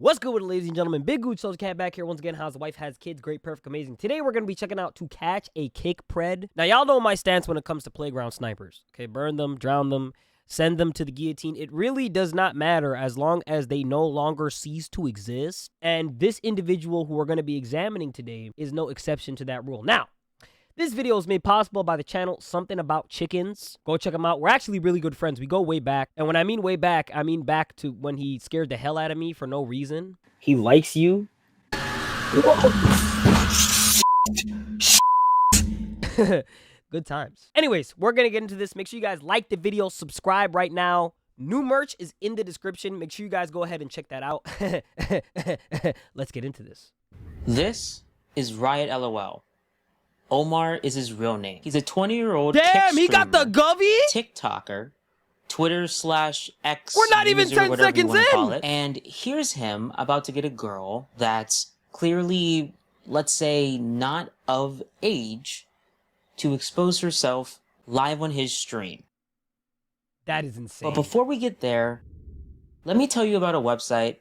What's good with it, ladies and gentlemen? Big GucciSoldierCaptain back here once again. How's the wife, has kids, great, perfect, amazing. Today we're going to be checking out To Catch a Kick Pred. Now y'all know my stance when it comes to playground snipers. Okay, burn them, drown them, send them to the guillotine. It really does not matter as long as they no longer cease to exist. And this individual who we're going to be examining today is no exception to that rule. Now, this video is made possible by the channel SomethingBoutChickens. Go check them out. We're actually really good friends. We go way back. And when I mean way back, I mean back to when he scared the hell out of me for no reason. He likes you. Good times. Anyways, we're going to get into this. Make sure you guys like the video, subscribe right now. New merch is in the description. Make sure you guys go ahead and check that out. Let's get into this. This is Riot LOL. Omar is his real name. He's a 20-year-old Damn, he got the govy? TikToker, Twitter/X. We're not even 10 seconds in. And here's him about to get a girl that's clearly, let's say, not of age to expose herself live on his stream. That is insane. But before we get there, let me tell you about a website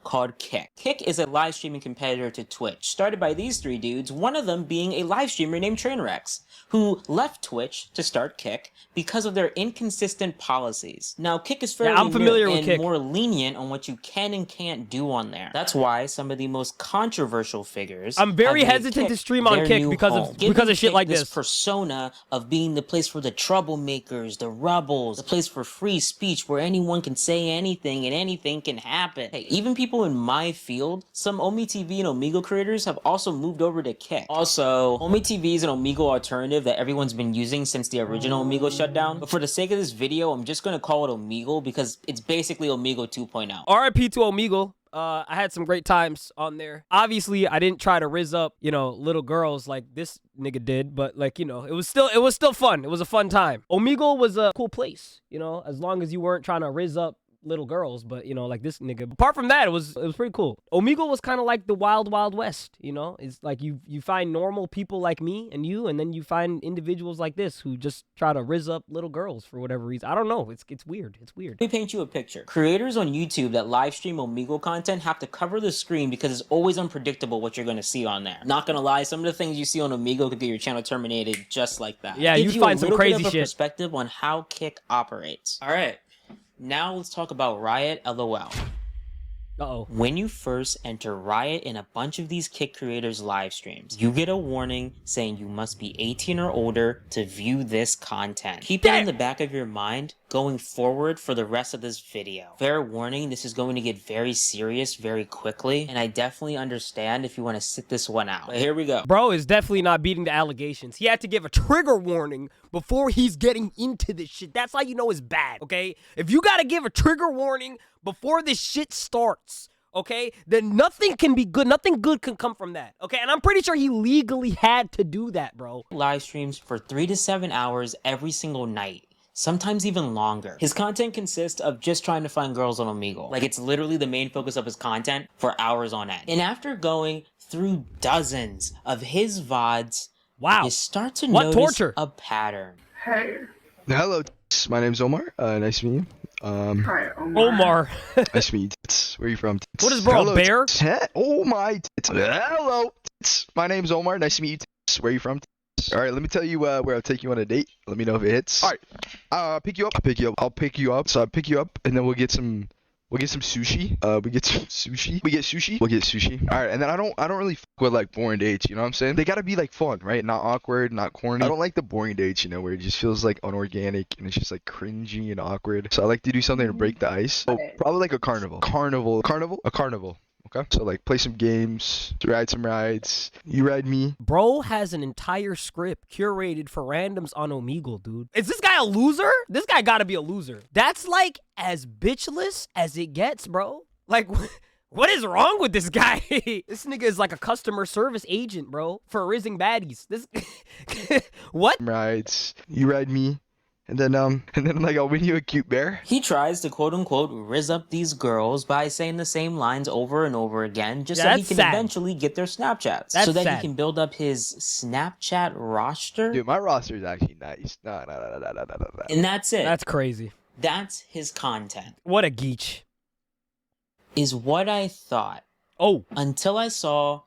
called Kick. Kick is a live streaming competitor to Twitch, started by these three dudes, one of them being a live streamer named Trainwrecks, who left Twitch to start Kick because of their inconsistent policies. Now, Kick is fairly new and more lenient on what you can and can't do on there. That's why some of the most controversial figures I'm very hesitant to stream on Kick because of shit like this. Persona of being the place for the troublemakers, the rebels, the place for free speech where anyone can say anything and anything can happen. Hey, even people in my field, some OmeTV and Omegle creators have also moved over to Kick. Also, OmeTV is an Omegle alternative that everyone's been using since the original Omegle shutdown. But for the sake of this video, I'm just going to call it Omegle because it's basically Omegle 2.0. RIP to Omegle. I had some great times on there. Obviously, I didn't try to rizz up, you know, little girls like this nigga did, but like, you know, it was still fun. It was a fun time. Omegle was a cool place, you know, as long as you weren't trying to rizz up little girls, but you know, like this nigga. Apart from that, it was pretty cool. Omegle was kind of like the wild west, you know. It's like you find normal people like me and you, and then you find individuals like this who just try to rizz up little girls for whatever reason. I don't know. It's weird. It's weird. Let me paint you a picture. Creators on YouTube that live stream Omegle content have to cover the screen because it's always unpredictable what you're going to see on there. Not gonna lie, some of the things you see on Omegle could get your channel terminated just like that. Yeah, you find some crazy shit. Perspective on how Kick operates. All right. Now let's talk about Riot LOL. Uh-oh. When you first enter Riot in a bunch of these Kick creators' live streams, you get a warning saying you must be 18 or older to view this content. Keep it in the back of your mind going forward for the rest of this video. Fair warning, this is going to get very serious very quickly, and I definitely understand if you want to sit this one out. But here we go. Bro is definitely not beating the allegations. He had to give a trigger warning before he's getting into this shit. That's how you know it's bad, okay? If you gotta give a trigger warning before this shit starts, okay, then nothing can be good. Nothing good can come from that, okay? And I'm pretty sure he legally had to do that, bro. Live streams for 3 to 7 hours every single night. Sometimes even longer. His content consists of just trying to find girls on Omegle. Like, it's literally the main focus of his content for hours on end. And after going through dozens of his VODs, wow, you start to notice a pattern. Hey. Hello, my name's Omar. Nice to meet you. Hi, Omar. Nice to meet you. Where are you from? What is, bro, hello, a bear? Oh my. Hello. My name's Omar. Nice to meet you. Where are you from? All right, let me tell you where I'll take you on a date. Let me know if it hits. All right, I'll pick you up. I'll pick you up. So I'll pick you up, and then we'll get some sushi. We get some sushi. We get sushi. We'll get sushi. All right, and then I don't really fuck with like boring dates. You know what I'm saying? They gotta be like fun, right? Not awkward, not corny. I don't like the boring dates, you know, where it just feels like unorganic and it's just like cringy and awkward. So I like to do something to break the ice. So probably like a carnival. A carnival. Okay, so like play some games, ride some rides. You ride me. Bro has an entire script curated for randoms on Omegle, dude. Is this guy a loser? This guy gotta be a loser. That's like as bitchless as it gets, bro. Like, what is wrong with this guy? This nigga is like a customer service agent, bro, for rizzing baddies. This what? Rides. You ride me. And then like I'll win you a cute bear. He tries to quote unquote rizz up these girls by saying the same lines over and over again just so he can eventually get their Snapchats. So that he can build up his Snapchat roster. Dude, my roster is actually nice. No. And that's it. That's crazy. That's his content. What a geech. is what I thought. Oh. Until I saw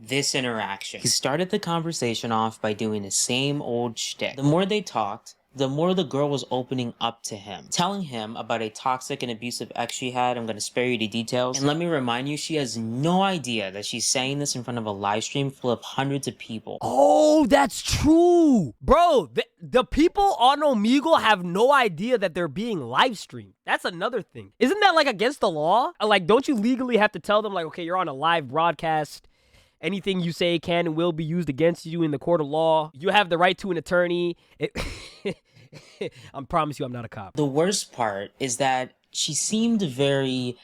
this interaction. He started the conversation off by doing the same old shtick. The more they talked, the more the girl was opening up to him, telling him about a toxic and abusive ex she had. I'm gonna spare you the details. And let me remind you, she has no idea that she's saying this in front of a live stream full of hundreds of people. Oh, that's true. Bro, the people on Omegle have no idea that they're being live streamed. That's another thing. Isn't that like against the law? Like, don't you legally have to tell them like, okay, you're on a live broadcast. Anything you say can and will be used against you in the court of law. You have the right to an attorney. I promise you I'm not a cop. The worst part is that she seemed very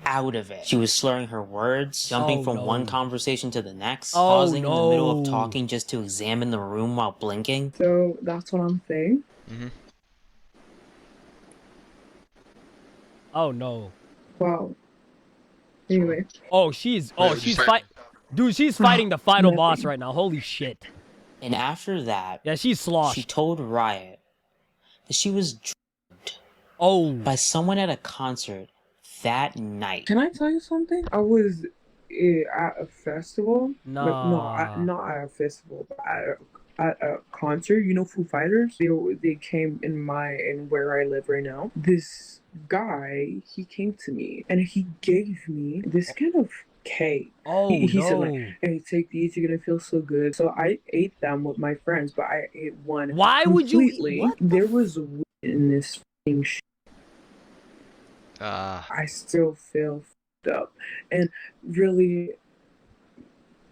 out of it. She was slurring her words, jumping from one conversation to the next, pausing in the middle of talking just to examine the room while blinking. So that's what I'm saying? Mm-hmm. Oh, no. Wow. Anyway. She's fighting the final boss right now. Holy shit. And after that, yeah, she's sloshed. She told Riot that she was drugged by someone at a concert that night. Can I tell you something? I was at a festival. Nah. Not at a festival, but at a concert. You know Foo Fighters? They came in where I live right now. This guy, he came to me and he gave me this kind of cake. He said like, hey, take these, you're gonna feel so good. So I ate them with my friends, but I ate one. Why would you? There was weed in this thing. I still feel f***ed up. And really,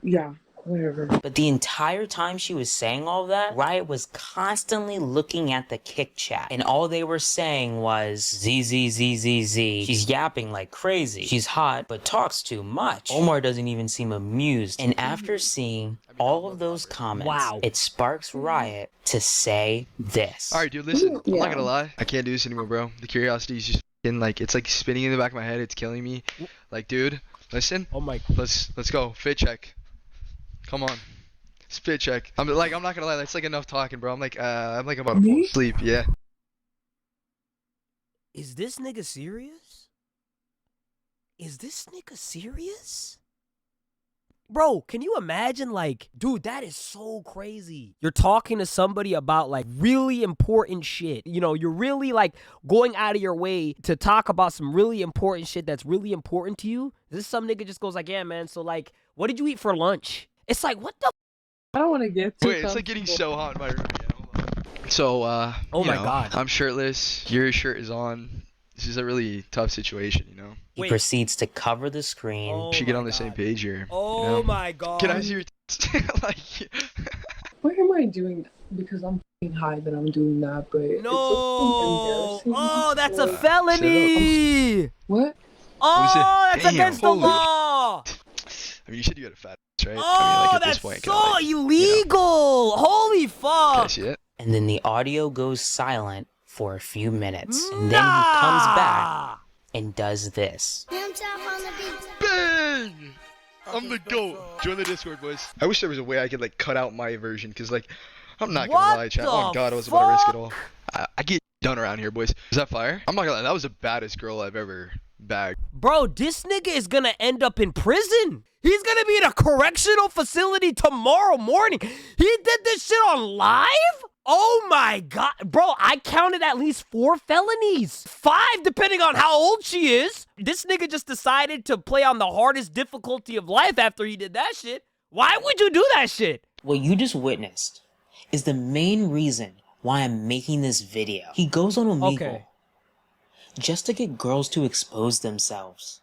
yeah, whatever. But the entire time she was saying all that, Riot was constantly looking at the Kick chat. And all they were saying was, ZZZZZ. She's yapping like crazy. She's hot, but talks too much. Omar doesn't even seem amused. And after seeing all of those comments, it sparks Riot to say this. Alright, dude, listen. I'm not gonna lie. I can't do this anymore, bro. The curiosity is just like, it's like spinning in the back of my head. It's killing me. Like, dude, listen. Oh my. Let's go. Fit check. Come on. Spit check. I'm not gonna lie, that's like enough talking, bro. I'm like about to fall asleep, yeah. Is this nigga serious? Is this nigga serious? Bro, can you imagine, like, dude, that is so crazy. You're talking to somebody about, like, really important shit. You know, you're really, like, going out of your way to talk about some really important shit that's really important to you. This some nigga just goes like, yeah, man, so, like, what did you eat for lunch? It's like, what the? I don't want to get too Wait, it's like getting so hot in my room. Yeah, hold on. So, oh my God. I'm shirtless. Your shirt is on. This is a really tough situation, you know? He proceeds to cover the screen. Oh we should get on the same page here. Oh, you know? my God. Can I see your like, why am I doing that? Because I'm f***ing high that I'm doing that, but no. It's embarrassing. Oh, that's a felony. What? Oh, that's Damn, against the holy law. I mean, you said you had a fat ass, right? Oh, I mean, like, at that's this point, so kinda, like, illegal. Holy fuck. Can I see it? And then the audio goes silent for a few minutes. And then he comes back and does this. Bang! I'm the GOAT. Join the Discord, boys. I wish there was a way I could, like, cut out my version, because, like, I'm not gonna lie, chat. Oh, God, I was about to risk it all. I get done around here, boys. Is that fire? I'm not gonna lie, that was the baddest girl I've ever bagged. Bro, this nigga is gonna end up in prison. He's gonna be in a correctional facility tomorrow morning. He did this shit on live? Oh my God. Bro, I counted at least 4 felonies. 5, depending on how old she is. This nigga just decided to play on the hardest difficulty of life after he did that shit. Why would you do that shit? What you just witnessed is the main reason why I'm making this video. He goes on Omegle just to get girls to expose themselves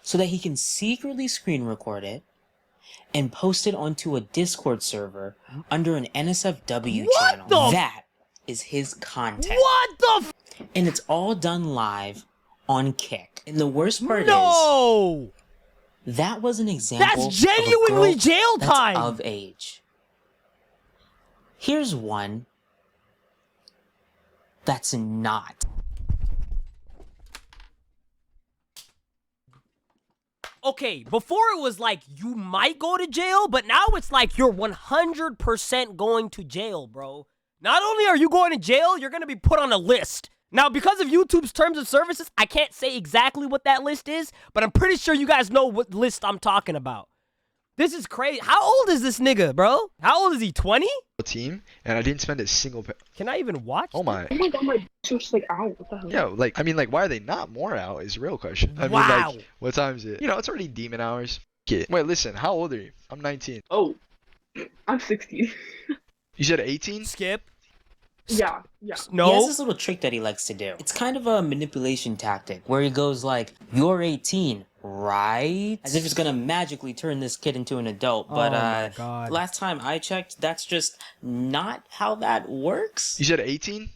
so that he can secretly screen record it and post it onto a Discord server under an NSFW channel. That is his content. What the f? And it's all done live on Kick. And the worst part is, that was an example that's genuinely of a girl jail time. That's of age. Here's one that's not. Okay, before it was like you might go to jail, but now it's like you're 100% going to jail, bro. Not only are you going to jail, you're going to be put on a list. Now, because of YouTube's terms of services, I can't say exactly what that list is, but I'm pretty sure you guys know what list I'm talking about. This is crazy. How old is this nigga, bro? How old is he, 20? Team, and I didn't spend a single Can I even watch Oh my. Oh my god, my just like out. What the hell? Yeah, like, I mean, like, why are they not more out is a real question. I Wow. mean, like, what time is it? You know, it's already demon hours. Kid. Wait, listen, how old are you? I'm 19. Oh, I'm 16. You said 18? Skip. Yeah. He No. has this little trick that he likes to do. It's kind of a manipulation tactic where he goes like, "You're 18, right?" As if it's gonna magically turn this kid into an adult. But Oh my God. last time I checked, that's just not how that works. You said 18?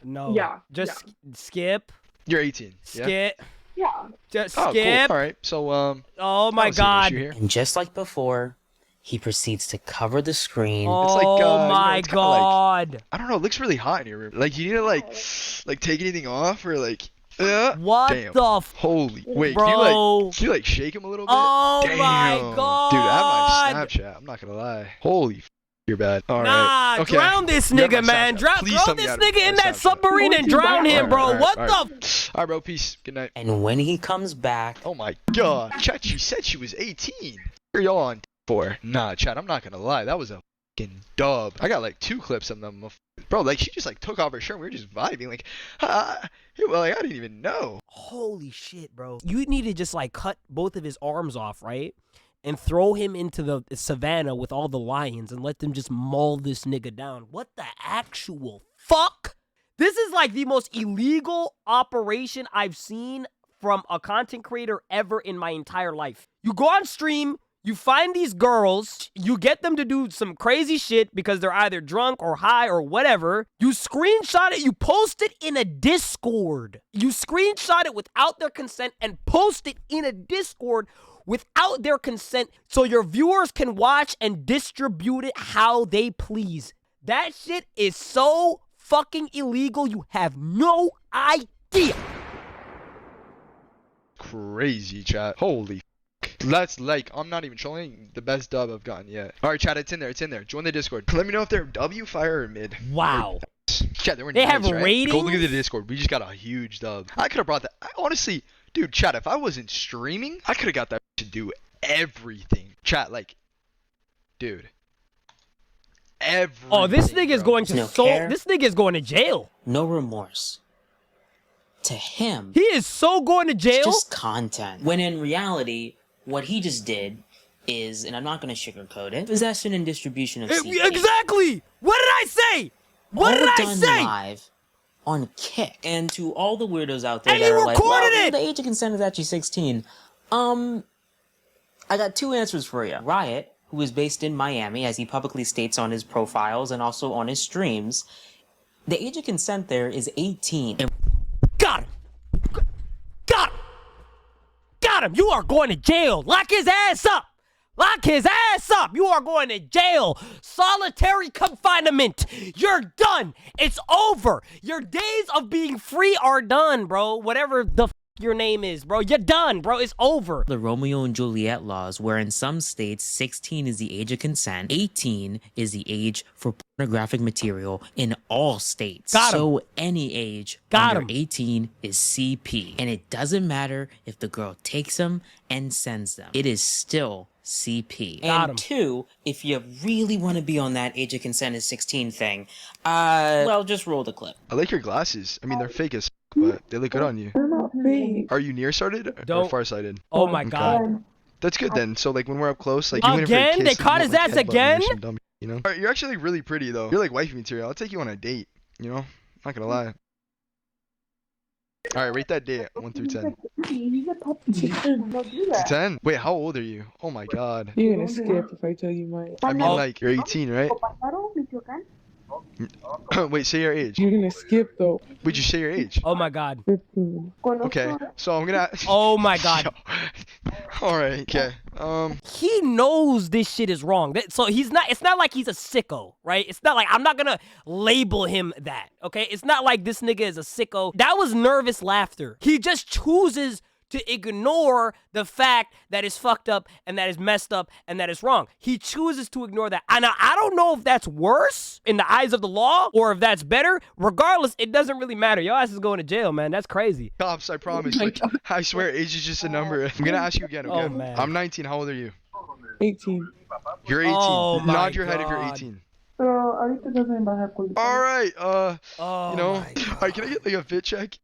No. Yeah, Just skip. You're 18. Yeah? Skip. Yeah. Just Oh, skip. cool. All right. So, Oh I my don't see an God. issue here. And just like before, he proceeds to cover the screen. Oh like, you know, my it's kinda like- God. I don't know. It looks really hot in your room. Like, you need to, like take anything off or, like, What damn. the f? Holy. Wait, Bro. can you, like, shake him a little bit? Oh Damn. my God. Dude, add my Snapchat. I'm not gonna lie. Holy f, you're bad. All right. Nah, Okay. drown this You have my nigga, man. Snapchat. Please Throw tell me this you have nigga in my that Snapchat. submarine and drown him, bro. Alright, What alright. the f? Alright, bro. Peace. Good night. And when he comes back, Oh my God. Chat, she said she was 18. What are y'all on for? Nah, chat, I'm not gonna lie. That was a fucking dub. I got like 2 clips of them. Bro, like, she just like took off her shirt and we were just vibing. Like, well, like, I didn't even know. Holy shit, bro. You need to just like cut both of his arms off, right? And throw him into the savannah with all the lions and let them just maul this nigga down. What the actual fuck? This is like the most illegal operation I've seen from a content creator ever in my entire life. You go on stream, you find these girls, you get them to do some crazy shit because they're either drunk or high or whatever. You screenshot it, you post it in a Discord. You screenshot it without their consent and post it in a Discord without their consent so your viewers can watch and distribute it how they please. That shit is so fucking illegal, you have no idea. Crazy, chat. Holy f. That's like, I'm not even trolling, the best dub I've gotten yet. Alright, chat, it's in there, it's in there. Join the Discord. Let me know if they're W, fire, or mid. Wow. Chat, they were They nice, have right? Go ratings? look at the Discord. We just got a huge dub. I could have brought that. Honestly, dude, chat, if I wasn't streaming, I could have got that to do everything. Chat, like, dude. Everything. Oh, this nigga is bro. going to No so care. this nigga is going to jail. no remorse. To him, He is so going to jail. it's just content. When in reality, what he just did is, and I'm not going to sugarcoat it, possession and distribution of CD. Exactly. What did I say? What all did I done say? live on Kick. And to all the weirdos out there And that he are like, recorded well, it! the age of consent is actually 16. I got 2 answers for you. Riot, who is based in Miami, as he publicly states on his profiles and also on his streams, the age of consent there is 18. And Got him. Got him. Got him. You are going to jail. Lock his ass up. Lock his ass up. You are going to jail. Solitary confinement. You're done. It's over. Your days of being free are done, bro. Whatever the your name is, bro. You're done, bro. It's over. the Romeo and Juliet laws, where in some states 16 is the age of consent, 18 is the age for pornographic material in all states. Got him. So any age Got under him. 18 is CP. And it doesn't matter if the girl takes them and sends them. It is still CP. Got him. And 2, if you really want to be on that age of consent is 16 thing, well, just roll the clip. I like your glasses. I mean, they're fake as f, but they look good on you. They're not fake. Are you nearsighted or Don't- farsighted? Oh my Okay. God. That's good then. So like when we're up close, like even if Again? you're They caught his ass again? You know? Alright, you're actually really pretty though. You're like wifey material. I'll take you on a date. You know? Not gonna lie. Alright, rate that date 1 through 10. He's a puppy. Don't do that. 10? Wait, how old are you? Oh my God. You're gonna skip if I tell you my. I mean, Oh. like you're 18, right? Wait, say your age. You're gonna skip though. Would you say your age? Oh my God. 15. Okay, so I'm gonna. Oh my God. All right. Okay. He knows this shit is wrong. So he's not, it's not like he's a sicko, right? It's not like, I'm not gonna label him that, okay? It's not like this nigga is a sicko. That was nervous laughter. He just chooses to ignore the fact that it's fucked up and that is messed up and that it's wrong. He chooses to ignore that. And I don't know if that's worse in the eyes of the law or if that's better. Regardless, it doesn't really matter. Your ass is going to jail, man. That's crazy. Cops, I promise. Like, I swear, age is just a number. I'm gonna ask you again, okay? Oh, man. I'm 19. How old are you? 18. You're 18. Oh, my Nod your head if you're God. 18. Pero ahorita ya se baja con. All right. Oh, You know. my All right. Can I get like a fit check?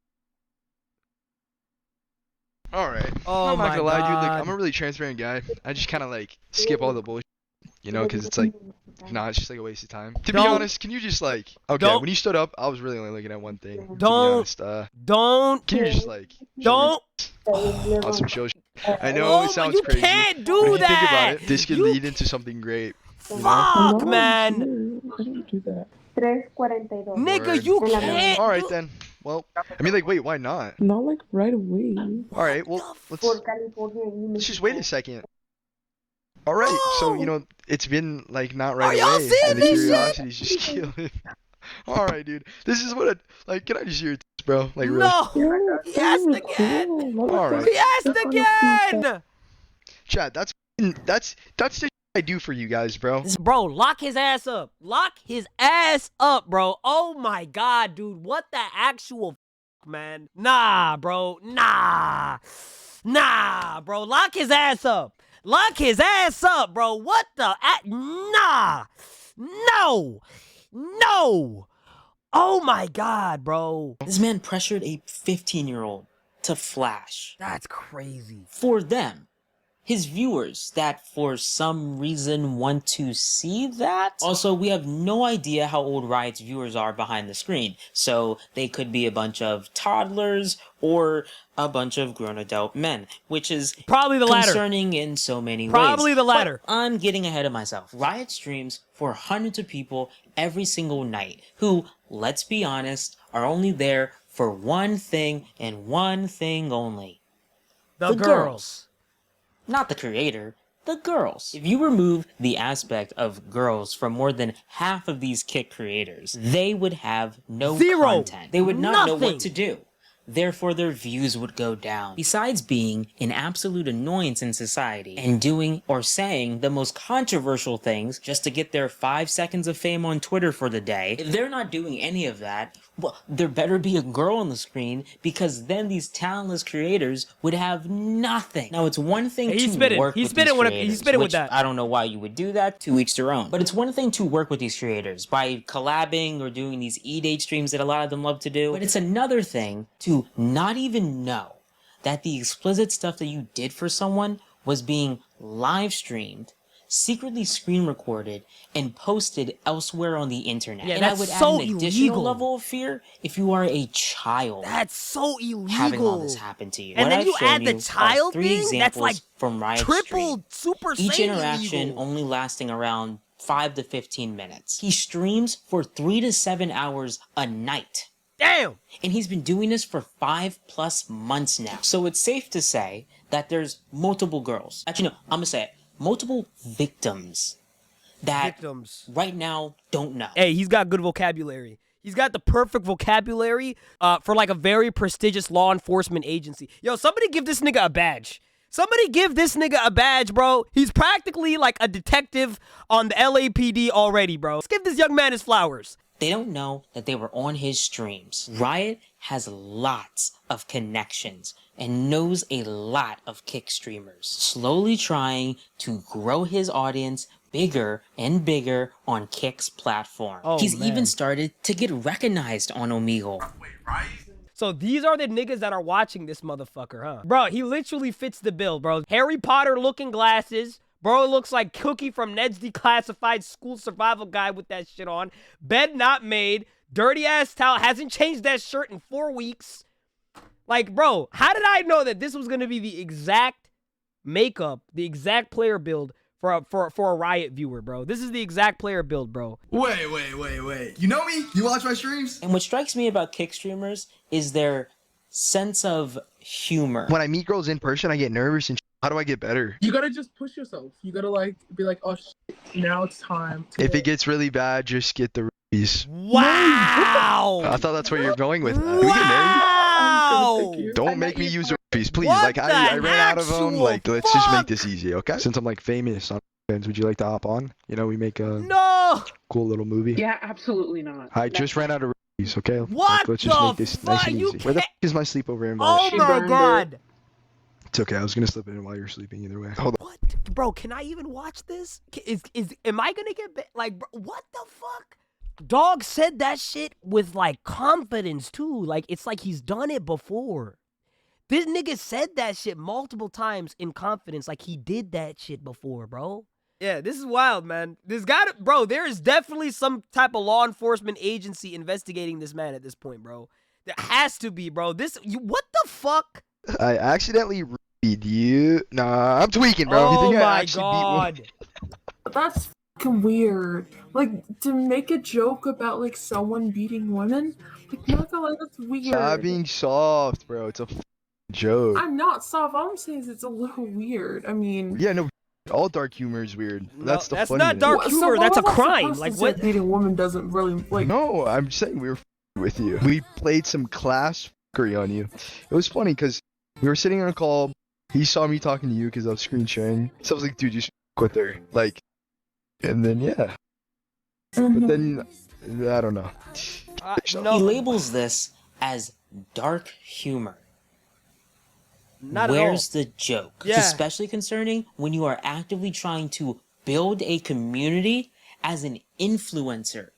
All right. Oh, I'm not my gonna lie, dude. Like, God. I'm a really transparent guy. I just kind of like skip all the bullshit, you know, because it's like, nah, it's just like a waste of time. To be Don't- honest, can you just like, okay, don't- when you stood up, I was really only looking at one thing. To be Don't- honest, Don't. can you just like, Don't. on some show? I know Oh, it sounds you crazy. can't but do if you that. think about it, this could You lead into something great. You know? Fuck, No, man. I didn't do that. 3:42. Nigga, Word. you Word. can't. All right do- then. Well, I mean, like, wait, why not? Not like right away. All right, well, Por California y let's just wait a second. All right, so you know, it's been like not Are right y'all away, seeing and the this shit? curiosity's just killing. All right, dude. This is what like. Can I just hear it, bro? Like, really? No. No, He asked again. All right. He asked again. Chat. That's the shit I do for you guys, bro. Bro, lock his ass up. Lock his ass up, bro. Oh my God, dude. What the actual man? Nah, bro. Nah, bro. Lock his ass up. Lock his ass up, bro. What the? Nah. No. Oh my God, bro. This man pressured a 15-year-old to flash That's crazy. for them, his viewers, that for some reason want to see that. Also, we have no idea how old Riot's viewers are behind the screen, so they could be a bunch of toddlers or a bunch of grown adult men, which is Probably the latter. concerning in so many ways. Probably the latter. But I'm getting ahead of myself. Riot streams for hundreds of people every single night who, let's be honest, are only there for one thing and one thing only. The girls. Not the creator, the girls. If you remove the aspect of girls from more than half of these Kick creators, they would have no Zero. content. They would not know Nothing. what to do. Therefore, their views would go down. Besides being an absolute annoyance in society and doing or saying the most controversial things just to get their 5 seconds of fame on Twitter for the day, if they're not doing any of that, well, there better be a girl on the screen, because then these talentless creators would have nothing. Now, it's one thing He's to spitting. work He's with spitting these with creators, he's spitting with which that. I don't know why you would do that. To each their own. But it's one thing to work with these creators by collabing or doing these E-Date streams that a lot of them love to do. But it's another thing to not even know that the explicit stuff that you did for someone was being live streamed, secretly screen recorded, and posted elsewhere on the internet. Yeah, and I that's would so add an additional illegal. level of fear if you are a child. That's so illegal. Having all this happen to you. And What then I've you shown add the you are child 3 thing? That's examples like from Riot's triple stream. super Each saiyan interaction illegal. only lasting around 5 to 15 minutes. He streams for 3 to 7 hours a night. Damn. And he's been doing this for 5+ months now. So it's safe to say that there's multiple girls. Actually, no, I'm gonna say it. Multiple victims that Victims. right now don't know. Hey, he's got good vocabulary. He's got the perfect vocabulary for like a very prestigious law enforcement agency. Yo, somebody give this nigga a badge. Somebody give this nigga a badge, bro. He's practically like a detective on the LAPD already, bro. Let's give this young man his flowers. They don't know that they were on his streams. Riot has lots of connections and knows a lot of Kick streamers, slowly trying to grow his audience bigger and bigger on Kick's platform. Oh, He's man. even started to get recognized on Omegle. So these are the niggas that are watching this motherfucker, huh? Bro, he literally fits the bill, bro. Harry Potter looking glasses. Bro looks like Cookie from Ned's Declassified School Survival Guide with that shit on. Bed not made. Dirty ass towel. Hasn't changed that shirt in 4 weeks. Like, bro, how did I know that this was going to be the exact makeup, the exact player build for a Riot viewer, bro? This is the exact player build, bro. Wait. You know me? You watch my streams? And what strikes me about Kick streamers is their sense of humor. When I meet girls in person, I get nervous and how do I get better? You gotta just push yourself. You gotta like be like, oh, now it's time. If it gets really bad, just get the roofies. Wow. I thought that's where you're going with that. Can we get married? Wow. Thank you. Don't make me use a Please, What like I the ran out of them. actual Like, let's just fuck? make this easy, okay? Since I'm like famous on fans, would you like to hop on? You know, we make a No. cool little movie. Yeah, absolutely not. I just ran out of reviews, okay? What Like, let's just the make this nice fuck? and You easy. Where the can't- is my sleepover invite? Oh She my burned it. god. It's okay. I was gonna slip it in while you're sleeping either way. Hold on. What, bro? Can I even watch this? Am I gonna get like? Bro, what the fuck? Dog said that shit with like confidence too. Like it's like he's done it before. This nigga said that shit multiple times in confidence, like he did that shit before, bro. Yeah, this is wild, man. Bro, there is definitely some type of law enforcement agency investigating this man at this point, bro. There has to be, bro. What the fuck? I accidentally read you. Nah, I'm tweaking, bro. You Oh think I my actually god. That's fucking weird. Like, to make a joke about, like, someone beating women? Like, not gonna lie, that's weird. Stop being soft, bro. It's a joke. I'm not soft. All I'm saying is it's a little weird. I mean... Yeah, no. All dark humor is weird. No, That's the that's funny not bit. dark humor. what That's a was I crime. supposed Like to say? what? Beating a woman doesn't really, like... No, I'm saying we were with you. We played some class fuckery on you. It was funny because we were sitting on a call. He saw me talking to you because I was screen sharing. So I was like, dude, you should with her. Like, and then, yeah. But then, I don't know. He No, labels this as dark humor. not at all. Where's the joke? Yeah. It's especially concerning when you are actively trying to build a community as an influencer.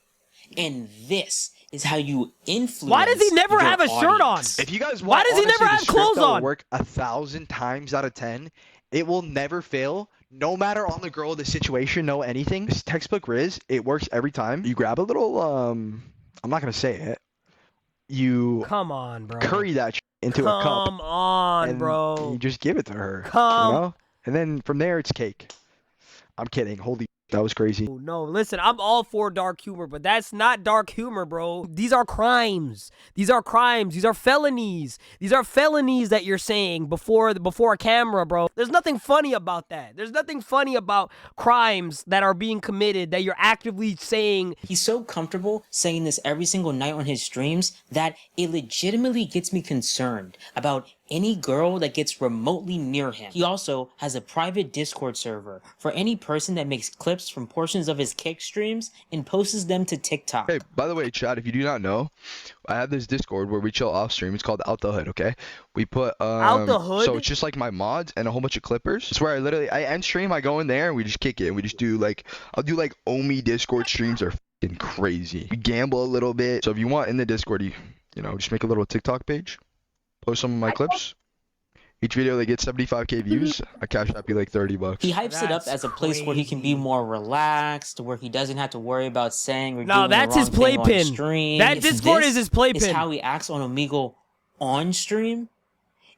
And this is how you influence. Why does he never your have a shirt on? audience. If you guys Why want, does he honestly, never the have script clothes that will on? work 1,000 times out of 10. It will never fail. No matter on the girl, the situation, no anything. This textbook Riz, it works every time. You grab a little, I'm not gonna say it. You Come on, bro. curry that into a cup. Come on, And bro. you just give it to her. Come- You know? And then from there, it's cake. I'm kidding. Holy, that was crazy. Oh, no, listen, I'm all for dark humor, but that's not dark humor, bro. These are crimes. These are crimes. These are felonies. These are felonies that you're saying before a camera, bro. There's nothing funny about that. There's nothing funny about crimes that are being committed that you're actively saying. He's so comfortable saying this every single night on his streams that it legitimately gets me concerned about any girl that gets remotely near him. He also has a private Discord server for any person that makes clips from portions of his Kick streams and posts them to TikTok. Hey, by the way, Chad, if you do not know, I have this Discord where we chill off stream. It's called Out the Hood, okay? We put Out the Hood? So it's just like my mods and a whole bunch of clippers. It's where I end stream, I go in there and we just kick it. And we just do like I'll do like Omi Discord streams are fucking crazy. We gamble a little bit. So if you want in the Discord, you know, just make a little TikTok page, post some of my clips. Each video they get 75k views, I cash out you like $30. He hypes it up That's as a place where he can be crazy. more relaxed, where he doesn't have to worry about saying or No, doing that's the his wrong thing on playpen. stream. That If Discord this is his playpen. Is how he acts on Omegle on stream.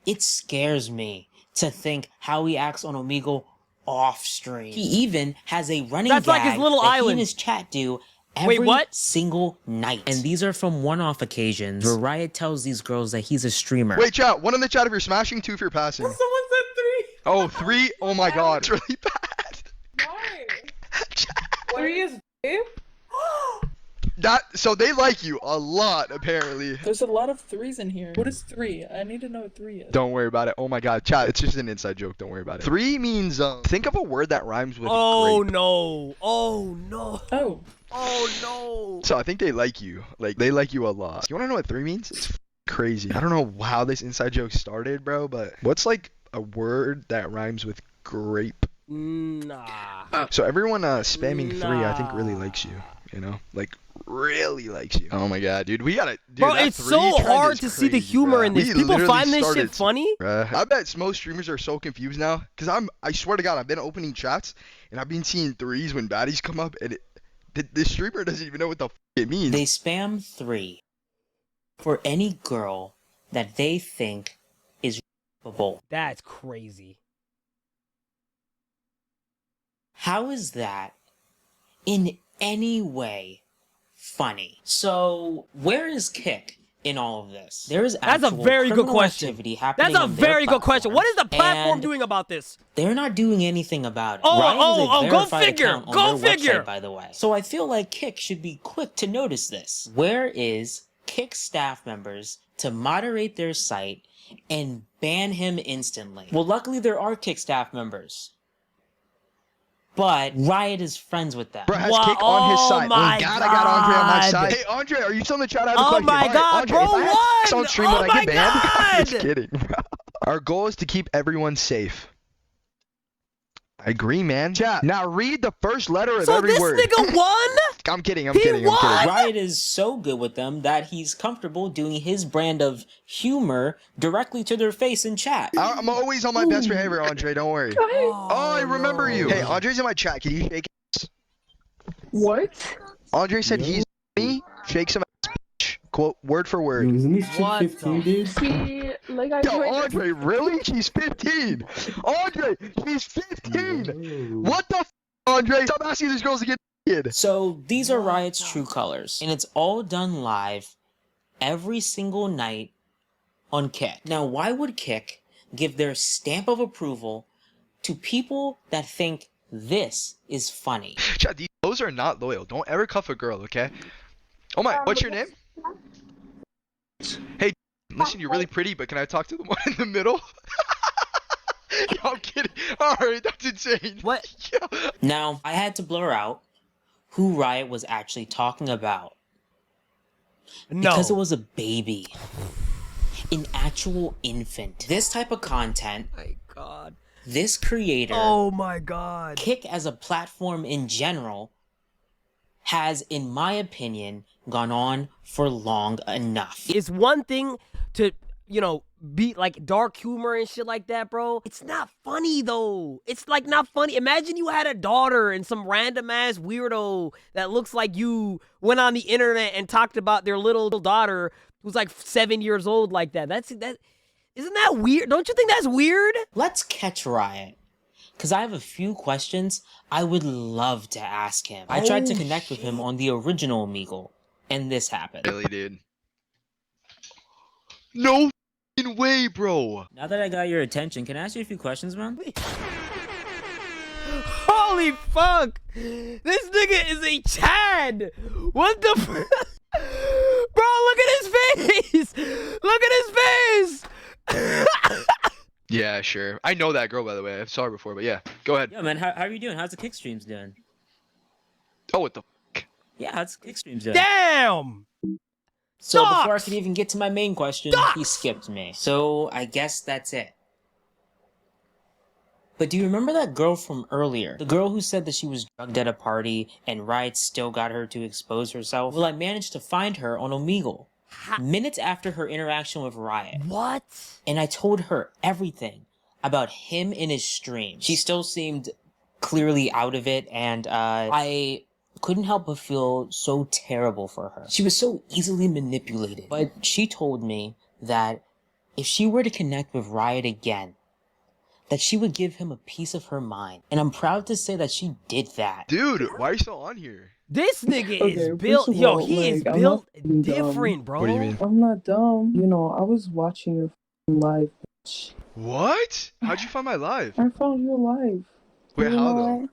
It scares me to think how he acts on Omegle off stream. He even has a running That's like his gag little that he island. and his chat do every what? single night. And these are from one-off occasions where Riot tells these girls that he's a streamer. Wait, chat, one in the chat if you're smashing, two if you're passing. Someone said 3! Oh, 3? Oh my god, it's really bad. Why? 3 is babe? So they like you a lot, apparently. There's a lot of 3s in here. What is 3? I need to know what 3 is. Don't worry about it. Oh my god, chat, it's just an inside joke. Don't worry about it. 3 means, think of a word that rhymes with Oh, grape. no. Oh, no. Oh. Oh, no. So I think they like you. Like, they like you a lot. You wanna know what 3 means? It's crazy. I don't know how this inside joke started, bro, but what's like a word that rhymes with grape? Nah. So everyone spamming 3 I think really likes you, you know? Like, really likes you. Oh my god, dude. We gotta... Dude, Bro, that it's 3 so trend hard is to see the crazy, humor bruh. in this. We People literally find this started shit funny? I bet most streamers are so confused now. Because I swear to god, I've been opening chats, and I've been seeing 3s when baddies come up, and the streamer doesn't even know what the f it means. They spam 3 for any girl that they think is capable. That's crazy. How is that in any way funny? So, where is Kick in all of this? There is That's a actual very good criminal question. activity happening That's a on their very good question. platform, What is the platform and doing about this? They're not doing anything about it. Oh, Riot is a go verified figure. account on Go their figure. website, by the way. So I feel like Kick should be quick to notice this. Where is Kick staff members to moderate their site and ban him instantly. Well, luckily there are Kick staff members. But Riot is friends with them. Bro has Kick on his side. my Oh God, I got Andre on my God. side. Hey, Andre, are you still in the chat? I have a Oh question. my All right, God, Andre, bro, if I had Kick what? on stream, Oh would I get my banned? I'm God. just kidding, bro. Our goal is to keep everyone safe. I agree, man. Chat. Now read the first letter of So every this word. nigga won? I'm kidding. I'm He kidding. I'm won? kidding. Riot is so good with them that he's comfortable doing his brand of humor directly to their face in chat. I'm always on my best behavior, Andre. Don't worry. Oh, I remember you. Hey, Andre's in my chat. Can you shake it? What? Andre said he's me. Shake some ass, bitch. Quote word for word. Isn't this chick What 15, dude? She, like, I Yo, joined. Andre, really? She's 15. Andre, she's 15. What the f, Andre? Stop asking these girls to get kid. So these are Riot's true colors, and it's all done live every single night on Kick. Now, why would Kick give their stamp of approval to people that think this is funny? Chat, those are not loyal. Don't ever cuff a girl, okay? Oh my, what's your name? Hey, listen, you're really pretty, but can I talk to the one in the middle? Yo, I'm kidding. Alright, that's insane. What? Yo. Now, I had to blur out who Riot was actually talking about. No. Because it was a baby. An actual infant. This type of content, my God. this creator, Oh my God. Kick as a platform in general, has, in my opinion, gone on for long enough. It's one thing to, you know, be like dark humor and shit like that, bro. It's not funny though. It's like not funny. Imagine you had a daughter and some random ass weirdo that looks like you went on the internet and talked about their little daughter who's like 7 years old like that. Isn't that weird? Don't you think that's weird? Let's catch Riot, because I have a few questions I would love to ask him. I tried to connect with him on the original Omegle, and this happened. Really, dude. No f***ing way, bro. Now that I got your attention, can I ask you a few questions, man? Holy fuck! This nigga is a Chad! What the f- Bro, look at his face! Look at his face! Yeah, sure. I know that girl, by the way. I saw her before, but yeah. Go ahead. Yeah, man, how are you doing? How's the Kick streams doing? Oh, what the f***? Yeah, how's the Kick streams doing? Damn! So before I Sucks! could even get to my main question, he skipped me. So I guess that's it. But do you remember that girl from earlier? The girl who said that she was drugged at a party and Riot still got her to expose herself? Well, I managed to find her on Omegle minutes after her interaction with Riot. What? And I told her everything about him in his stream. She still seemed clearly out of it, and I couldn't help but feel so terrible for her. She was so easily manipulated. But she told me that if she were to connect with Riot again, that she would give him a piece of her mind. And I'm proud to say that she did that. Dude, why are you still on here? This nigga Okay, is first built. of Yo, all, he is like, I'm built not fucking different, bro. What do you mean? I'm not dumb. You know, I was watching your f***ing live, bitch. What? How'd you find my live? I found you alive. Wait, You how know?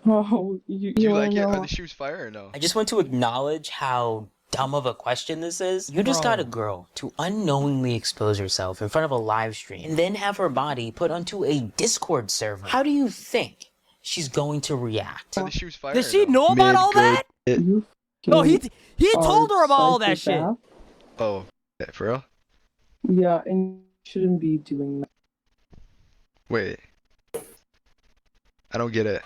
Oh, you Do you wanna like it? know? Are the shoes fire or no? I just want to acknowledge how dumb of a question this is. You just Bro. got a girl to unknowingly expose herself in front of a live stream and then have her body put onto a Discord server. How do you think she's going to react? Are the shoes fire Does or she no? know about all that? You No, he fucking told her are about all that shit. psychopath. Oh, yeah, for real? Yeah, and you shouldn't be doing that. Wait. I don't get it.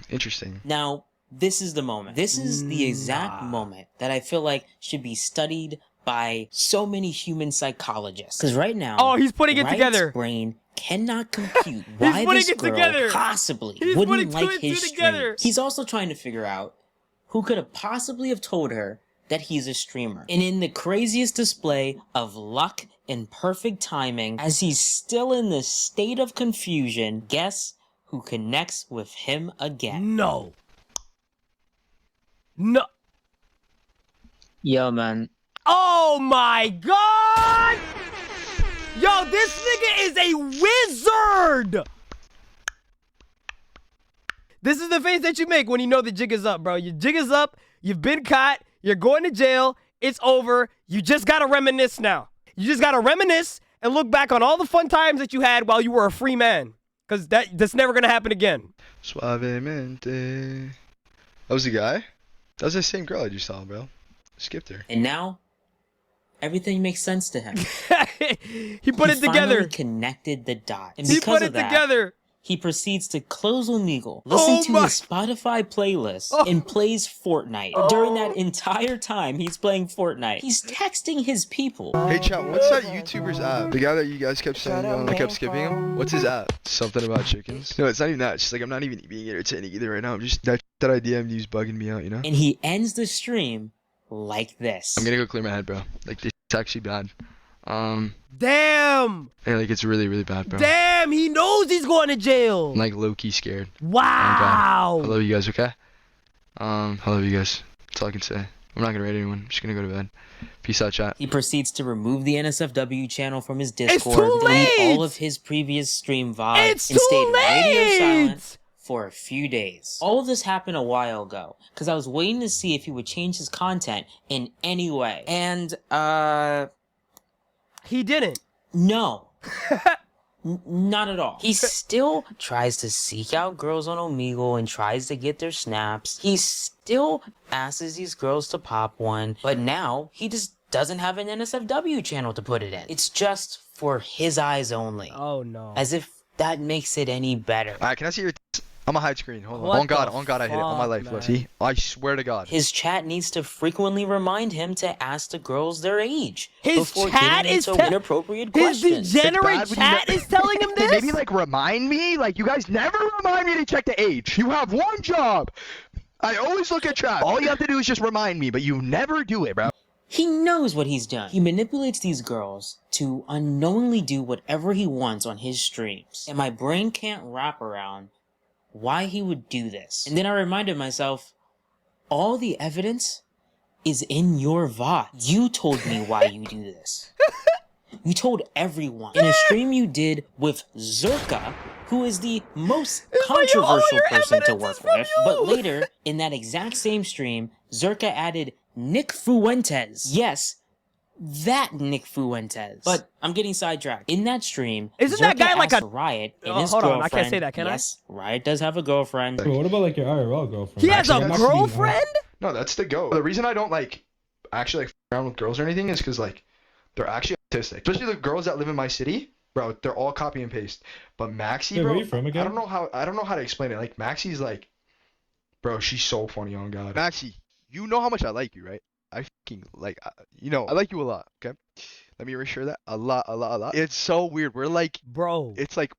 Interesting. Now, this is the moment. This is the exact moment that I feel like should be studied by so many human psychologists. Because right now, Oh, he's putting it Riot's together. brain cannot compute why putting this it girl together. possibly He's wouldn't putting two like and two his together. streams. He's also trying to figure out who could have possibly have told her that he's a streamer. And in the craziest display of luck and perfect timing, as he's still in this state of confusion, guess who connects with him again? No. No. Yo, man. Oh my God! Yo, this nigga is a wizard! This is the face that you make when you know the jig is up, bro. Your jig is up, you've been caught, you're going to jail, it's over, you just gotta reminisce now. You just gotta reminisce and look back on all the fun times that you had while you were a free man. Because that's never gonna happen again. Suavemente. That was the guy? That was the same girl I just saw, bro. Skipped her. And now, everything makes sense to him. He put it together. Finally connected the dots. And He because put it of that, together. he proceeds to close Omegle, listen to his Spotify playlist, and plays Fortnite. During that entire time, he's playing Fortnite. He's texting his people. Hey, chat, what's that YouTuber's app? The guy that you guys kept saying, I kept skipping him? What's his app? Something about chickens? No, it's not even that. It's just like, I'm not even being entertaining either right now. I'm just, that idea of you's bugging me out, you know? And he ends the stream like this. I'm gonna go clear my head, bro. Like, this is actually bad. Damn. Hey, like, it's really, really bad, bro. Damn, he knows he's going to jail. I'm, like, low-key scared. Wow. I love you guys, okay? I love you guys. That's all I can say. I'm not gonna raid anyone. I'm just gonna go to bed. Peace out, chat. He proceeds to remove the NSFW channel from his Discord, It's too delete late. all of his previous stream VODs, It's and too stayed radio late. silent for a few days. All of this happened a while ago, because I was waiting to see if he would change his content in any way. And, He didn't. no. Not at all. He still tries to seek out girls on Omegle and tries to get their snaps. He still asks these girls to pop one, but now he just doesn't have an NSFW channel to put it in. It's just for his eyes only. Oh, no. As if that makes it any better. Alright, can I see your I'm a hide screen. Hold on. What On God, the I hit it. On my fuck, life. man? Look, see? I swear to God. His chat needs to frequently remind him to ask the girls their age His before chat getting is into inappropriate His questions. degenerate chat is telling him this? Maybe like remind me? Like you guys never remind me to check the age. You have one job. I always look at chat. All you have to do is just remind me, but you never do it, bro. He knows what he's done. He manipulates these girls to unknowingly do whatever he wants on his streams. And my brain can't wrap around why he would do this. And then I reminded myself, all the evidence is in your VOD. You told me why you do this. You told everyone. In a stream you did with Zerka, who is the most controversial person to work with. But later, in that exact same stream, Zerka added Nick Fuentes. Yes, that Nick Fuentes. But I'm getting sidetracked. In that stream, Isn't that Zerka guy like asked a- Riot and Oh, his hold on, I girlfriend. can't say that, can I? Yes, Riot does have a girlfriend. Bro, what about like your IRL girlfriend? He has a Actually, girlfriend? No, that's the go. The reason I don't like actually like f around with girls or anything is because like they're actually autistic. Especially the girls that live in my city, bro. They're all copy and paste. But Maxie, Wait, bro, where you from again? I don't know how to explain it. Like Maxie's like, bro, she's so funny on God. Maxie, you know how much I like you, right? I fucking like, you know, I like you a lot. Okay, let me reassure that a lot. It's so weird. We're like, Bro. it's like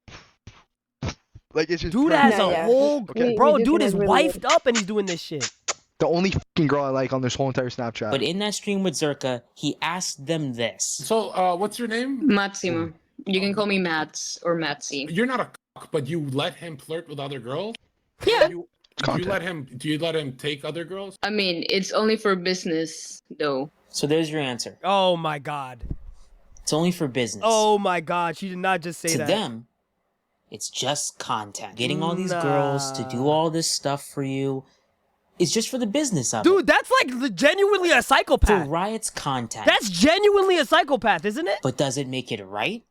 it's just Dude friends. has a Yeah. whole... Okay. Bro, We do dude get is really wifed up and he's doing this shit. The only fucking girl I like on this whole entire Snapchat. But in that stream with Zerka, he asked them this. So, what's your name? Matsimo. You can call me Mats or Matsy. You're not a cock, but you let him flirt with other girls? Yeah. Do content. you let him take other girls? I mean, it's only for business, though. So there's your answer. Oh, my God. It's only for business. Oh, my God. She did not just say to that. them, it's just content. Getting all these girls to do all this stuff for you is just for the business of it. Dude, that's like genuinely a For psychopath. Riot's content. That's genuinely a psychopath, isn't it? But does it make it right?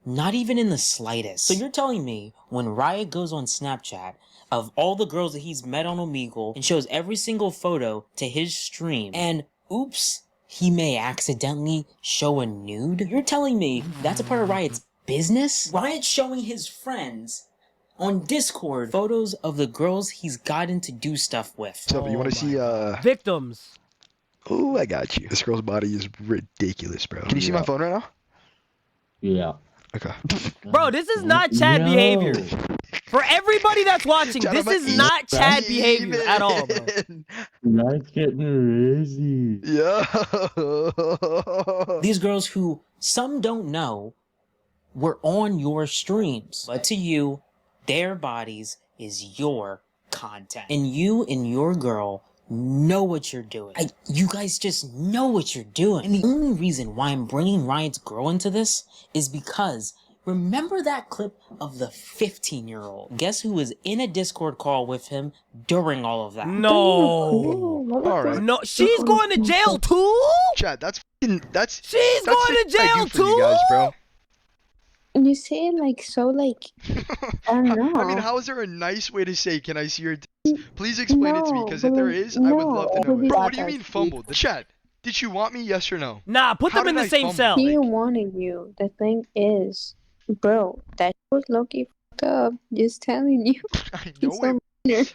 Not even in the slightest. So you're telling me when Riot goes on Snapchat of all the girls that he's met on Omegle and shows every single photo to his stream, and oops, he may accidentally show a nude? You're telling me that's a part of Riot's business? Riot's showing his friends on Discord photos of the girls he's gotten to do stuff with. So you want to see Victims. Oh, I got you. This girl's body is ridiculous, bro. Can you see my phone right now? Yeah. Okay. Bro, this is not Chad behavior. For everybody that's watching, Chad, this I'm is not Chad behavior at all, bro. That's getting crazy. Yeah. These girls who some don't know were on your streams, but to you, their bodies is your content. And you and your girl know what you're doing. You guys just know what you're doing. And the only reason why I'm bringing Riot's girl into this is because Remember that clip of the 15-year-old? Guess who was in a Discord call with him during all of that? No. All right. No, she's going to jail too? Chat, that's She's that's going to what I jail do for you guys, bro. You say it like so, like, I don't know. I mean, how is there a nice way to say, can I see your tits? Please explain it to me, because if there is, I would love to know it. Bro, what do you mean fumbled? Chat, did you want me, yes or no? Nah, put How them in did the I same fumble? cell. He wanted you. The thing is, bro, that was Loki fucked up. Just telling you. I He's know so it.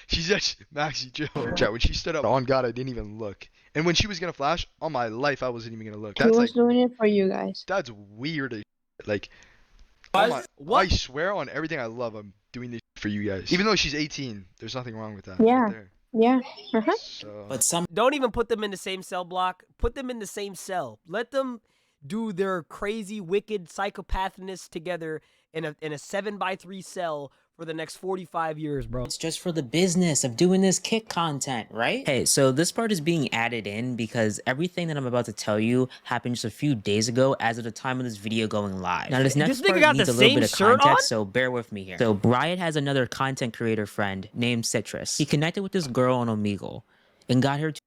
She's just Maxie, chill. Chat, when she stood up, on God, I didn't even look. And when she was gonna flash, on my life, I wasn't even gonna look. He That's was like, doing it for you guys. that's weird as shit. Like, oh my, I swear on everything I love, I'm doing this for you guys. Even though she's 18, there's nothing wrong with that. Yeah. Right there. Yeah. So, But some Don't even put them in the same cell block. Put them in the same cell. Let them do their crazy, wicked psychopathness together in a 7x3 cell for the next 45 years, bro. it's just for the business of doing this kick content, right? Hey, so this part is being added in because everything that I'm about to tell you happened just a few days ago as of the time of this video going live. Now, this next nigga part got needs the a little same bit of shirt context, on? so bear with me here. So Riot has another content creator friend named Citrus. He connected with this girl on Omegle and got her to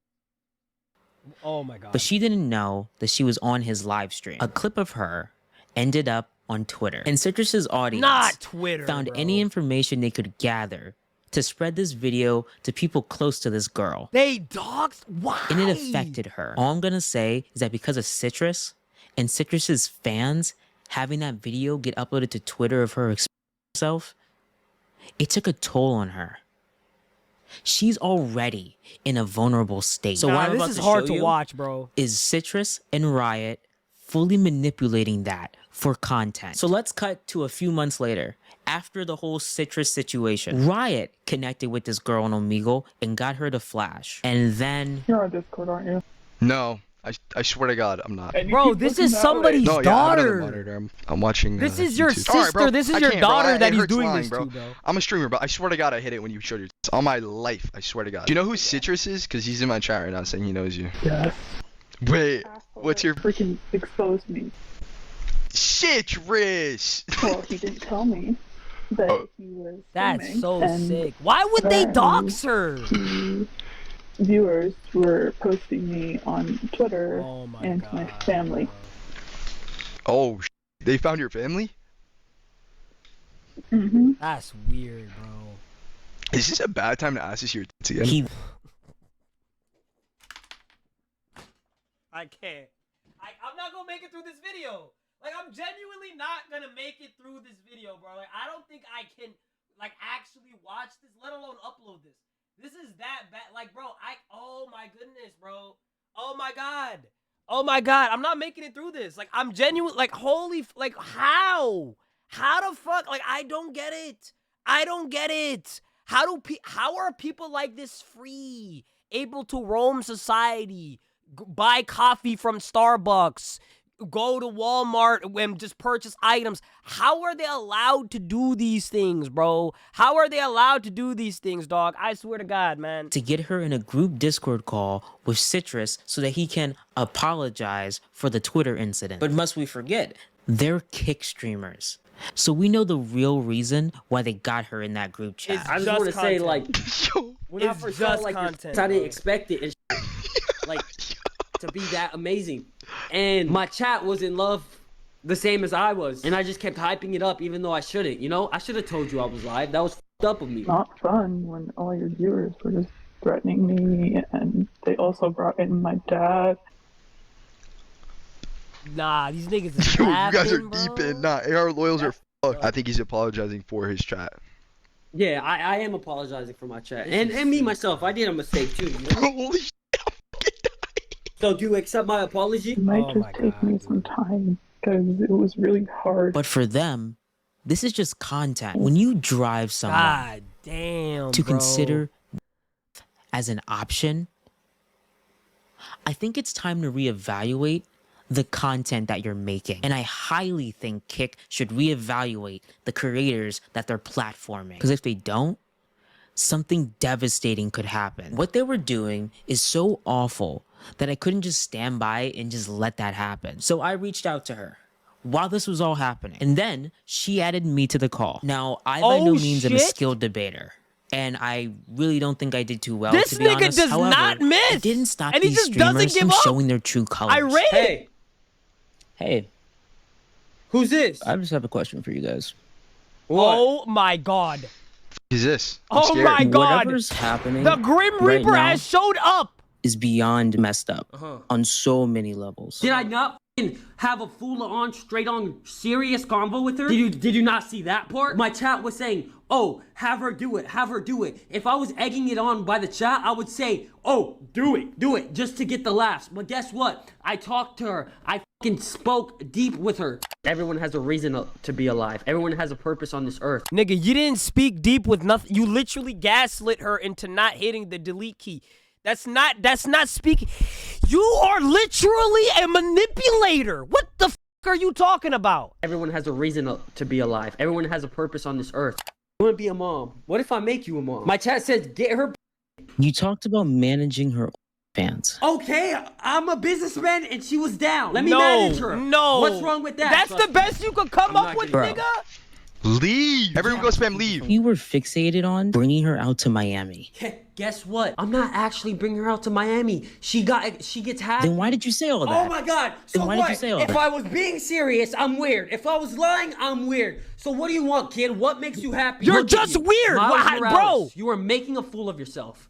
Oh my god. but she didn't know that she was on his live stream. A clip of her ended up on Twitter. And Citrus's audience Not Twitter, found bro. any information they could gather to spread this video to people close to this girl. They doxed? Why? And it affected her. All I'm gonna say is that because of Citrus and Citrus's fans having that video get uploaded to Twitter of her expressing herself, it took a toll on her. She's already in a vulnerable state. So what I'm this about is to hard show to you watch, bro. is Citrus and Riot fully manipulating that for content. So let's cut to a few months later. After the whole Citrus situation, Riot connected with this girl on Omegle and got her to flash. And then... You're on Discord, aren't you? no, I swear to God, I'm not. Bro, this is somebody's No, yeah, I have another daughter. monitor. I'm watching. This is your YouTube. sister. All right, bro, This is I your can't, bro. daughter that It he's hurts doing lying, this bro. to, bro. I'm a streamer, but I swear to God, I hit it when you showed your tits. On my life, I swear to God. Do you know who Citrus is? Because he's in my chat right now saying he knows you. Yes. Wait, what's your... Freaking exposed me. Citrus! Well, he didn't tell me that he was That's filming, so and sick. Why would they then dox her? the viewers were posting me on Twitter Oh my and god. my family. Oh, they found your family? Mm-hmm. That's weird, bro. Is this a bad time to ask us your tits again? he I can't. I'm not gonna make it through this video. Like, I'm genuinely not gonna make it through this video, bro. Like, I don't think I can, like, actually watch this, let alone upload this. This is that bad. Like, bro, oh my goodness, bro. Oh my god. Oh my god. I'm not making it through this. Like, I'm genuine. Like, holy, like, how? How the fuck? Like, I don't get it. I don't get it. How are people like this free, able to roam society, buy coffee from Starbucks, go to Walmart and just purchase items? How are they allowed to do these things, bro? How are they allowed to do these things, dog? I swear to God, man. to get her in a group Discord call with Citrus so that he can apologize for the Twitter incident. But must we forget, they're kick streamers. So we know the real reason why they got her in that group chat. It's I just just want to say, content. like, Yo, when I It's first just saw like content, I didn't bro. expect it, and like to be that amazing. And my chat was in love the same as I was, and I just kept hyping it up, even though I shouldn't. You know, I should have told you I was live. That was f***ed up of me. Not fun when all your viewers were just threatening me, and they also brought in my dad. Nah, these niggas is yo, you guys are laughing, deep bro. in. Nah, AR loyals are fucked. I think he's apologizing for his chat. Yeah, I am apologizing for my chat, This and is me sick. myself. I did a mistake too. You know? Holy shit. So do you accept my apology? It might Oh just my take God, me dude. some time because it was really hard. But for them, this is just content. When you drive someone God damn, to bro. consider as an option, I think it's time to reevaluate the content that you're making. And I highly think Kick should reevaluate the creators that they're platforming. Because if they don't, something devastating could happen. What they were doing is so awful that I couldn't just stand by and just let that happen. So I reached out to her while this was all happening. And then she added me to the call. Now, I by no means am a skilled debater. And I really don't think I did too well, This to be nigga honest. does However, not miss. it didn't stop And he these just doesn't streamers give from up. showing their true colors. I rate it. Hey, Who's this? I just have a question for you guys. Oh my god. Is this? I'm Oh scared. my god. Whatever's happening The Grim right Reaper now has showed up. is beyond messed up on so many levels. Did I not have a full-on, straight-on, serious convo with her? Did you not see that part? My chat was saying, "Oh, have her do it, have her do it." If I was egging it on by the chat, I would say, "Oh, do it," just to get the laughs. But guess what? I talked to her. I fucking spoke deep with her. Everyone has a reason to be alive. Everyone has a purpose on this earth. Nigga, you didn't speak deep with nothing. You literally gaslit her into not hitting the delete key. That's not speaking. You are literally a manipulator. What the f are you talking about? Everyone has a reason to be alive. Everyone has a purpose on this earth. You want to be a mom? What if I make you a mom? My chat says get her. You talked about managing her fans. Okay, I'm a businessman and she was down. Let me manage her. No. What's wrong with that? That's the best you could come up with, Bro. nigga. Leave. Everyone go spam leave. You were fixated on bringing her out to Miami. Guess what? I'm not actually bringing her out to Miami. She gets hacked. Then why did you say all that? Oh my god. So Then why what? did you say all if that? I was being serious, I'm weird. If I was lying, I'm weird. So what do you want, kid? What makes you happy? You're Look at just you. weird. Miles Why- Morales, bro. You are making a fool of yourself.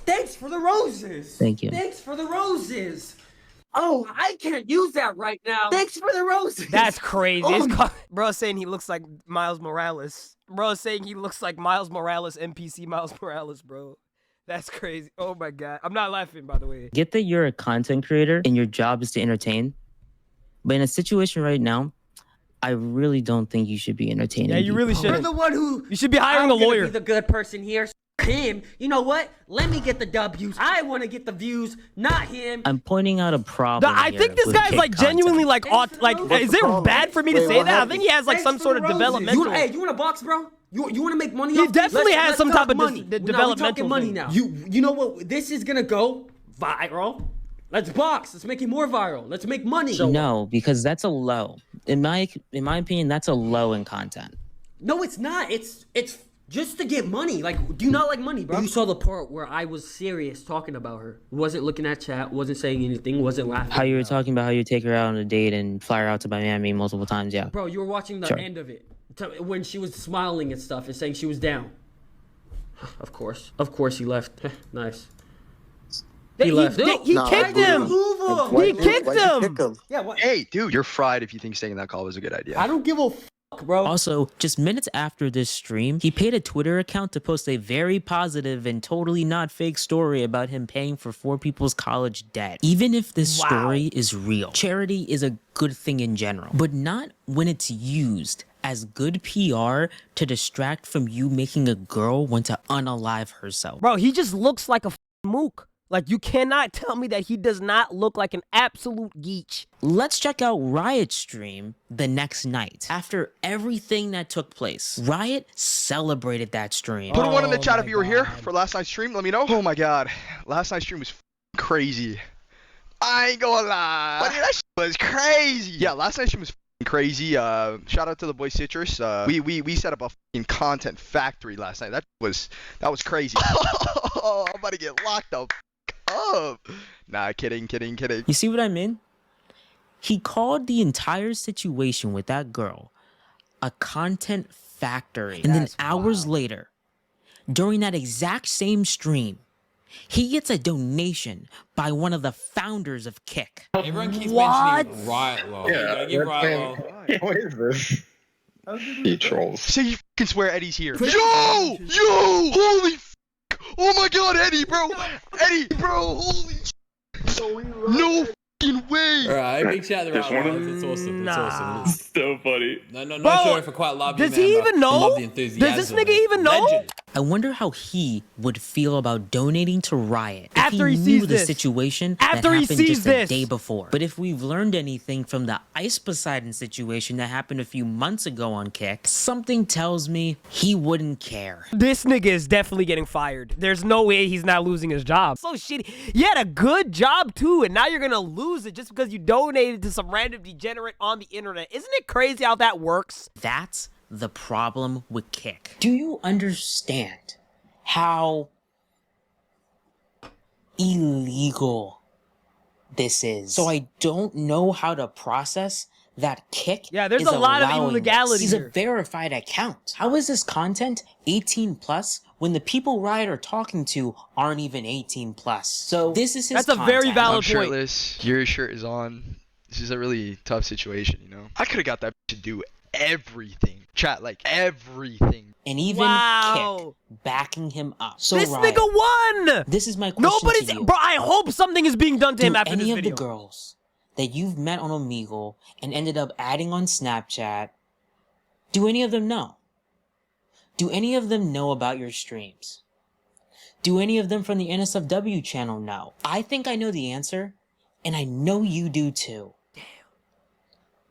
Thanks for the roses. Thank you. Thanks for the roses. Oh, I can't use that right now. Thanks for the roses. That's crazy. Oh It's bro saying he looks like Miles Morales. Bro saying he looks like Miles Morales, NPC Miles Morales, bro. That's crazy. Oh my god. I'm not laughing, by the way. Get that you're a content creator and your job is to entertain. But in a situation right now, I really don't think you should be entertaining. Yeah, you really people. should. You're the one who. You should be hiring I'm a gonna lawyer. Be the good person here. Him. You know what? Let me get the W's. I want to get the views, not him. I'm pointing out a problem. I think this guy's like genuinely like is it bad for me to say that? I think he has like some sort of developmental. You want a box, bro? You want to make money? He off this? definitely has Let's some talk type of money. developmental We're talking money thing. now. You know what? This is gonna go viral. Let's box. Let's make it more viral. Let's make money. No, because that's a low. In my opinion, that's a low in content. No, it's not. It's just to get money. Like, do you not like money, bro? You saw the part where I was serious talking about her. Wasn't looking at chat. Wasn't saying anything. Wasn't laughing. How you were talking about how you take her out on a date and fly her out to Miami multiple times, yeah. Bro, you were watching the Sure. end of it when she was smiling and stuff and saying she was down. Of course he left. Nice. He left. He kicked him. He kicked him. Yeah. What? Hey, dude, you're fried if you think staying in that call was a good idea. I don't give a fuck, bro. Also, just minutes after this stream, he paid a Twitter account to post a very positive and totally not fake story about him paying for 4 people's college debt. Even if this story is real, charity is a good thing in general, but not when it's used as good PR to distract from you making a girl want to unalive herself. Bro, he just looks like a mook. Like, you cannot tell me that he does not look like an absolute geech. Let's check out Riot's stream the next night. After everything that took place, Riot celebrated that stream. Put a 1 in the chat if you were here for last night's stream. Let me know. Oh my god, last night's stream was crazy. I ain't gonna lie. But that shit was crazy. Yeah, last night's stream was crazy. Shout out to the boy Citrus. We set up a fucking content factory last night. That was crazy. Oh, I'm about to get locked up. Nah, kidding. You see what I mean? He called the entire situation with that girl a content factory. And then hours later, during that exact same stream, he gets a donation by one of the founders of Kick. Everyone keeps mentioning Riot Law. Yeah, Give Riot Law. What is this? He trolls. Say you can swear Eddie's here. Yo! Holy f***! Oh my god, Eddie, bro! Eddie, bro! Holy sh**! No f***ing way! Alright, big shout out to Just one Riot of Law. them? It's awesome. It's awesome. So funny. No, Bro, sorry for quite love you, does he man, even but I know? love the Does enthusiasm. this nigga even know? Legend. I wonder how he would feel about donating to Riot if After he knew sees the this. situation After that he happened sees just this. a day before. But if we've learned anything from the Ice Poseidon situation that happened a few months ago on Kick, something tells me he wouldn't care. This nigga is definitely getting fired. There's no way he's not losing his job. So shitty. You had a good job too, and now you're gonna lose it just because you donated to some random degenerate on the internet. Isn't it crazy how that works? That's the problem with Kick. Do you understand how illegal this is? So I don't know how to process that Kick. Yeah, there's is a lot of allowing illegality this. He's here. a verified account. How is this content 18 plus when the people Riot are talking to aren't even 18 plus? So this is his That's a very content. valid I'm point. shirtless. Your shirt is on. This is a really tough situation, you know. I could have got that to do everything. Chat, like everything. And even Wow. Kick backing him up. So This Riot, nigga won! this is my question Nobody's... to you. Bro, I hope something is being done to him Do after this any of video. the girls that you've met on Omegle and ended up adding on Snapchat, do any of them know? Do any of them know about your streams? Do any of them from the NSFW channel know? I think I know the answer, and I know you do too. Damn.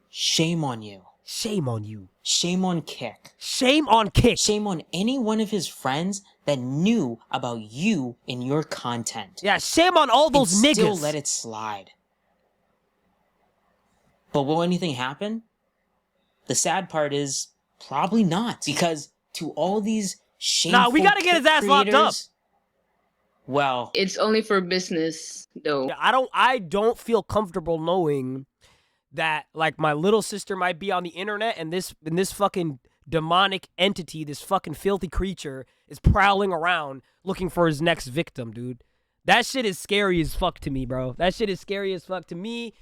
Shame on you. Shame on you. Shame on Kick. Shame on Kick. Shame on any one of his friends that knew about you and your content. Yeah, shame on all those and niggas. Still let it slide. But will anything happen? The sad part is probably not, because to all these shameful Nah, we gotta get his ass locked up. creators, well, It's only for business, though. Yeah, I don't feel comfortable knowing that like my little sister might be on the internet and this fucking demonic entity, this fucking filthy creature is prowling around looking for his next victim, dude. That shit is scary as fuck to me, bro. That shit is scary as fuck to me.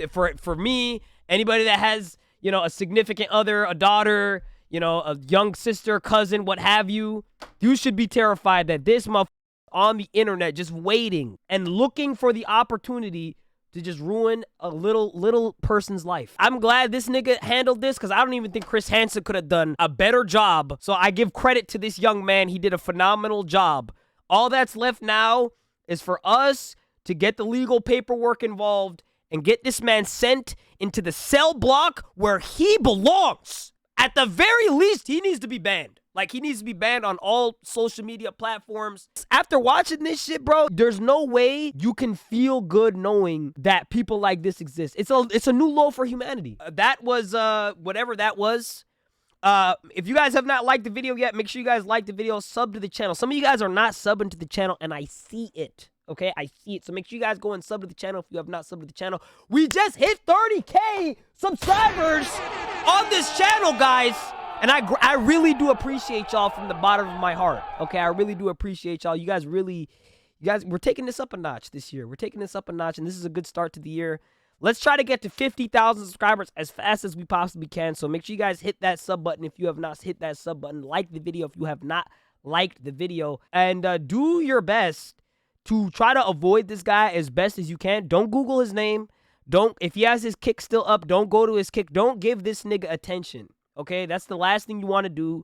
For me, anybody that has, you know, a significant other, a daughter, you know, a young sister, cousin, what have you, you should be terrified that this motherfucker on the internet just waiting and looking for the opportunity to just ruin a little person's life. I'm glad this nigga handled this because I don't even think Chris Hansen could have done a better job. So I give credit to this young man. He did a phenomenal job. All that's left now is for us to get the legal paperwork involved and get this man sent into the cell block where he belongs. At the very least, he needs to be banned. Like, he needs to be banned on all social media platforms. After watching this shit, bro, there's no way you can feel good knowing that people like this exist. It's a new low for humanity. That was, whatever that was. If you guys have not liked the video yet, make sure you guys like the video, sub to the channel. Some of you guys are not subbing to the channel, and I see it. Okay, I see it. So make sure you guys go and sub to the channel if you have not subbed to the channel. We just hit 30K subscribers on this channel, guys. And I really do appreciate y'all from the bottom of my heart. Okay, I really do appreciate y'all. You guys, we're taking this up a notch this year. We're taking this up a notch, and this is a good start to the year. Let's try to get to 50,000 subscribers as fast as we possibly can. So make sure you guys hit that sub button if you have not hit that sub button. Like the video if you have not liked the video. And do your best to try to avoid this guy as best as you can. Don't Google his name. If he has his kick still up, don't go to his kick. Don't give this nigga attention. Okay, that's the last thing you want to do.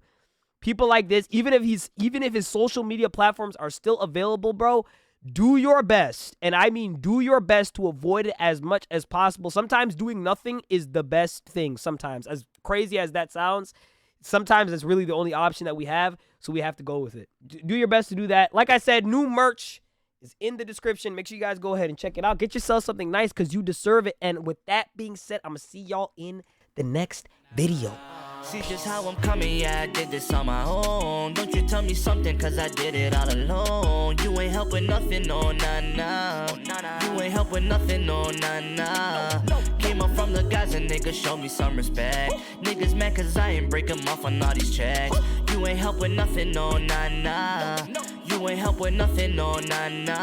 People like this, even if his social media platforms are still available, bro, do your best. And I mean do your best to avoid it as much as possible. Sometimes doing nothing is the best thing. Sometimes, as crazy as that sounds, sometimes it's really the only option that we have, so we have to go with it. Do your best to do that. Like I said, new merch is in the description. Make sure you guys go ahead and check it out. Get yourself something nice because you deserve it. And with that being said, I'm going to see y'all in the next video. See just how I'm coming, yeah, I did this on my own. Don't you tell me something, cause I did it all alone. You ain't helping nothing, no, nah, nah. You ain't helping nothing, no, nah, nah. Came up from the guys and niggas show me some respect. Niggas mad cause I ain't break them off on all these checks. You ain't helping nothing, no, nah, nah. You ain't helping nothing, no, nah, nah.